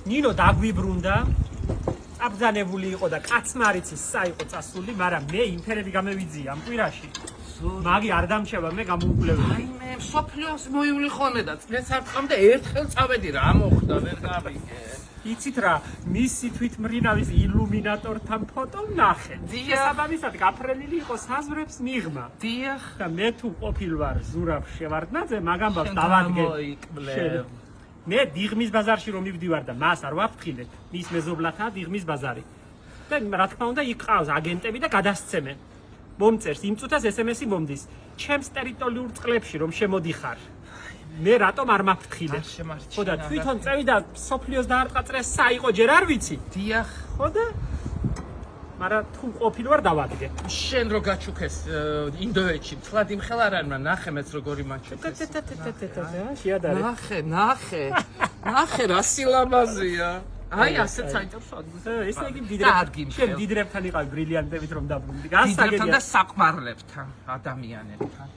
ნინო დაგვიბრუნდა. აბძანებული იყო და კაცმა არ იცის სა იყო წასული, მაგრამ მე იმფერები გამევიძია ამ კვირაში. მაგი არ დამჩება მე გამოუკლებელი. აი მე სოფლიოს მოივლი ხოლმე და წლებს არ წამდა ერთხელ წავედი რა მოხდა ვერ გავიგე. იცით რა, მისი თვითმრინავის ილუმინატორთან ფოტო ვნახე. შესაბამისად გაფრენილი იყო საზღვრებს მიღმა. დიახ. და მე თუ ყოფილ ვარ ზურაბ შევარდნაძე, მაგამბავს დავადგენ. მე დიღმის ბაზარში რომ მივდივარ და მას არ ვაფრთხილებ, მის მეზობლათაა დიღმის ბაზარი. და რა თქმა უნდა იქ ყავს აგენტები და გადასცემენ. მომწერს იმ წუთას SMS-ი მომდის. ჩემს ტერიტორიულ წყლებში რომ შემოდიხარ. მე რატომ არ მაფრთხილებ? ხო და თვითონ წევიდა სოფლიოს დაარტყა სა იყო ჯერ არ ვიცი. დიახ. ხო და მაგრამ თუ ყოფილ ვარ დავადგე. შენ რო გაჩუქეს ინდოეთში, თლად იმხელა არ არმა ნახე მეც როგორი მაჩუქეს. შეადარე. ნახე რა სილამაზია. აი ასეც საინტერესო ადგილს. ესე იგი დიდრებთან იყავი ბრილიანტებით რომ დაბრუნდი. დიდრებთან და საყვარლებთან, ადამიანებთან.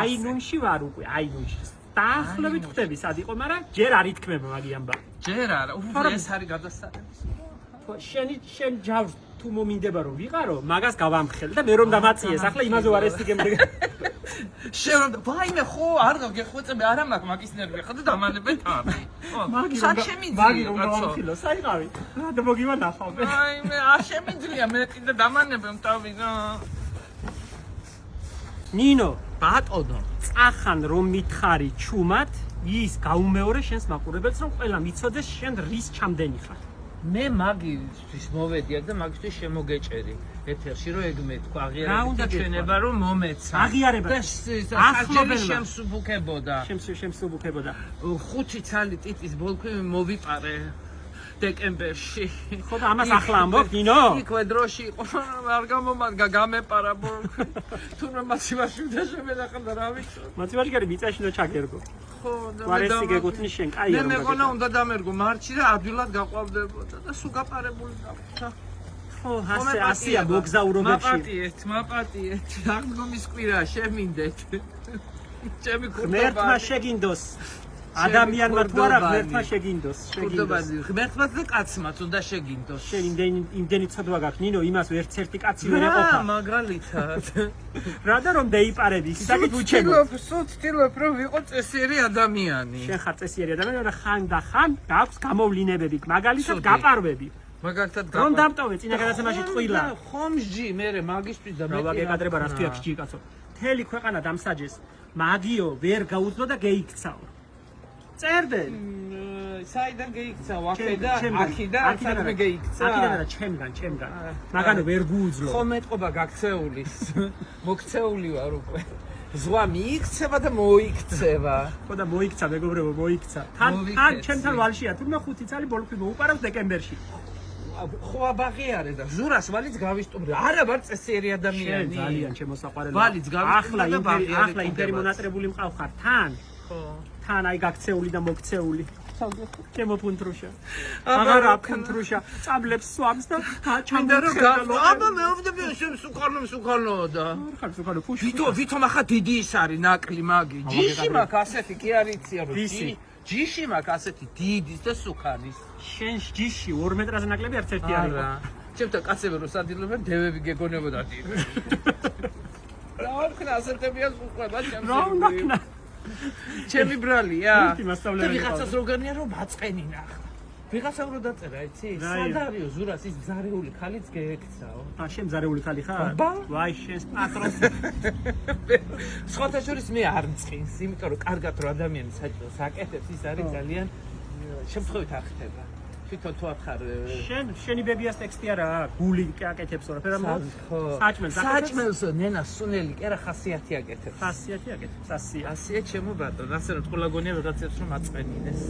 აინუნში ვარ უკვე, აინუნში. დაახლოებით ხვდები სად იყო, მაგრამ ჯერ არ ითქმება მაგი ამბა. ჯერ არა, ეს არის გადასაღების. შენ ჯავს თუ მომინდება რომ ვიყარო, მაგას გავამხელ და მე რომ დამაწიეს, ახლა იმაზე ვარ ესიგემდე. შენ ვაიმე ხო არ გაგეხვეწები არა მაგ მაგის ნერვი ხა და დამანებენ თან. მაგი რომ გავამხილო, საიყავი. და მოგივანახავ. აიმე არ შემიძლია მე კიდე დამანებენ თავი რა. ნინო, ბატონო, წახან რომ მითხარი ჩუმად, ის გაუმეორე შენს მაყურებელს რომ ყველა მიცოდეს შენ რის ჩამდენი ხარ. მე მაგისთვის მოვედიაკ და მაგისთვის შემოგეჭერი ეთერში რომ ეგ მეთქვა აღიარებით ჩვენება რომ მომეცა აღიარება ახლობელი შემსუბუქებოდა შემსუბუქებოდა 5 ცალი ტიტის ბოლქვი მოვიპარე დეკემბერში ხო და ამას ახლა ამბობ ნინო იქვე დროში იყო არ გამომადგა გამეპარა ბოლქვი თუნდაც მაცივაში და შემენახა რა ვიცი მაცივაში გარი მიწაში და ჩაგერგო ხო და ვარესი გეკუთვნის შენ კაი მე მეგონა უნდა დამერგო მარჩი და ადვილად გაყვავდებოდა და სულ გაპარებული გავხდა ხო ასია მოგზაურობებში მაპატიეთ აღდგომის კვირა შემინდეთ ჩემი ღმერთმა შეგინდოს ადამიანმა თუ არა ღმერთმა შეგინდოს ღმერთმაც და კაცმაც უნდა შეგინდოს შენ იმდენი ცოდვა გაქვს ნინო იმას ერთ-ერთი კაცი ვერ ეყოფა მაგალითად რა და რომ დაიპარები ისაკით უჩემო სულ ვთილობ რომ ვიყო წესიერი ადამიანი შენ ხარ წესიერი ადამიანი და ხან და ხან გაქვს გამოვლინებები მაგალითად გაპარვები მაგალითად რომ დამტოვე წინა გადაცემაში ტყილა ხომსჯი მე მაგისტრის და მე ვაგეკადრება რა თქვია ჭი კაცო მთელი ქვეყანა დამსაჯეს მაგიო ვერ გაუძლო და გეიქცაო წერდე საიდან გეიქცაო აქედან საერთოდ გეიქცა აქედან და ჩემგან მაგანო ვერ გუუძლო ხო მეტყობა გაქცეული მოქცეული ვარ უკვე ზღვა მიიქცება და მოიქცება ხო და მოიქცა მეგობრებო მოიქცა თან ჩემთან ვალშია თურმე 5 წელი ბოლქვი მოუპარავს დეკემბერში ხო აბაღიარე და ჟურას ვალიც გავისტუმრე არა ვარ წესიერი ადამიანი ძალიან ჩემოსაყვარელი ვალიც გავისტუმრე ახლა იმპერი მონატრებული მყავ ხარ თან ხო თან აი გაქცეული და მოქცეული ჩემო ფუნტრუშა აღარ აფუნტრუშა წაბლებს სვამს და ჩამოხერდა აბა მეუბნები შენ სუქარნო და ხარ სუქარნო ფუში ვითომ ახლა დიდი ის არის ნაკლი მაგი ჯიში მაქვს ასეთი კი არ იცია რომ ჯიში მაქვს ასეთი დიდის და სუქანის შენ ჯიში 2 მეტრაზე ნაკლები არც ერთი არ იყო ჩემთან კაცები რომ სადილობენ დევები გეგონებოდა დიდი რა ვქნა ასეთებია სუქება ჩემს ჩემი ბრალია და ვიღაცას როგარნია რომ მაწყენინა ვიღაცა რო დაწერა იცი სადარიო ზურას ის ზარეული ხალიც გეექცაო შენ ზარეული ხალი ხარ ვაი შენს პატრონს სხვათა შორის მე არ მწყინს იმიტომ რომ კარგად რო ადამიანი საჭიროს აკეთებს ის არის ძალიან შემთხვევით ახდება თვითონ თუ ახარ შენი ბებიას ტექსტი არა გული აკეთებს რა ფერა საჭმელს ნენა სუნელი კი არა ხასიათი აკეთებს ხასიათი აკეთებს ასია ჩემო ბატონო ასე რომ თქულა გონია ვიღაცებს რომ აწყენინეს